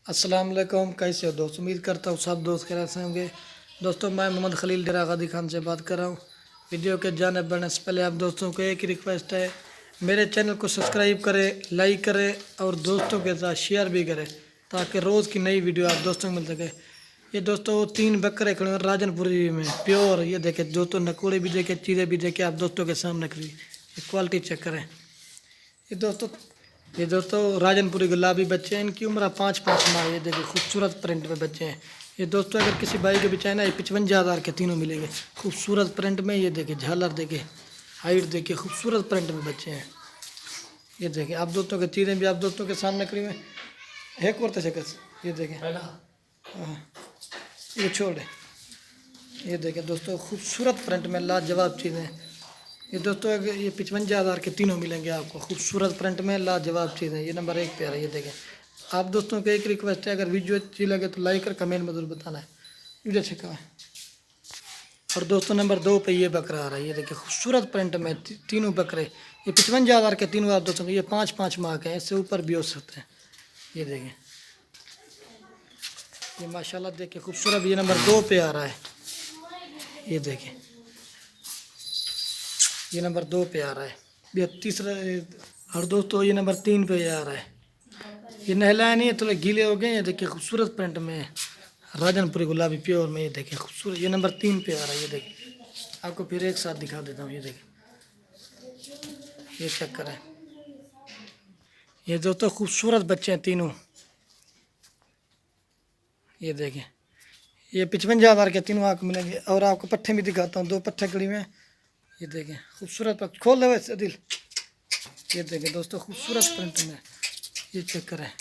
अस्सलाम वालेकुम। कैसे हो दोस्त? उम्मीद करता हूँ सब दोस्त खैरियत से होंगे। दोस्तों मैं मोहम्मद खलील डेरा गादी खान से बात कर रहा हूँ। वीडियो के जाने बढ़ने से पहले आप दोस्तों को एक ही रिक्वेस्ट है, मेरे चैनल को सब्सक्राइब करें, लाइक करें और दोस्तों के साथ शेयर भी करें ताकि रोज़ की नई वीडियो आप दोस्तों को मिल सके। ये दोस्तों 3 बकरे खड़े हैं राजनपुरी में प्योर। ये देखे दोस्तों, नकोड़े भी देखे, चीज़ें भी देखे, आप दोस्तों के सामने खड़ी। ये क्वालिटी चेक करें। ये दोस्तों राजनपुरी गुलाबी बच्चे हैं। इनकी उम्र 5-5 माह। ये देखिए खूबसूरत प्रिंट में बच्चे हैं। ये दोस्तों अगर किसी भाई के भी चाहे ना, ये 55,000 के तीनों मिलेंगे खूबसूरत प्रिंट में। ये देखिए झालर देखिए, हाइट देखिए, खूबसूरत प्रिंट में बच्चे हैं। ये देखिए आप दोस्तों के चीज़ें भी आप दोस्तों के सामने करी हुए है करते से ये देखें। हाँ, ये छोड़े। ये देखें दोस्तों खूबसूरत प्रिंट में लाजवाब चीज़ें। ये दोस्तों ये 55,000 के तीनों मिलेंगे आपको खूबसूरत प्रिंट में लाजवाब चीज़ें। ये नंबर 1 पे आ रहा है। ये देखें आप दोस्तों को एक रिक्वेस्ट है, अगर वीडियो अच्छी लगे तो लाइक और कमेंट में जरूर बताना है वीडियो अच्छी कहाँ है। और दोस्तों नंबर 2 पे ये बकरा आ रहा है। ये देखिए खूबसूरत प्रिंट में तीनों बकरे। ये 55,000 के तीनों आप दोस्तों को। ये 5-5 माह के हैं, इससे ऊपर भी हो सकते हैं। ये देखें, ये माशाल्लाह देखिए खूबसूरत। ये नंबर 2 पे आ रहा है। ये देखें ये नंबर 2 पे आ रहा है। ये तीसरा। और दोस्तों ये नंबर 3 पे आ रहा है। ये नहलाए नहीं है, थोड़े गीले हो गए। ये देखिए खूबसूरत प्रिंट में राजनपुरी गुलाबी प्योर में। ये देखिए खूबसूरत। ये नंबर 3 पे आ रहा है। ये देखिए आपको फिर एक साथ दिखा देता हूँ। ये देखिए, ये चेक करें। ये दोस्तों खूबसूरत बच्चे हैं तीनों। ये देखें ये 55,000 के तीनों आपको मिलेंगे। और आपको पट्ठे भी दिखाता हूँ, 2 पट्ठे गड़ी में। ये देखें खूबसूरत पट्टे, खोल दे वैसे दिल। ये देखें दोस्तों खूबसूरत प्रिंट में। ये चेक करें।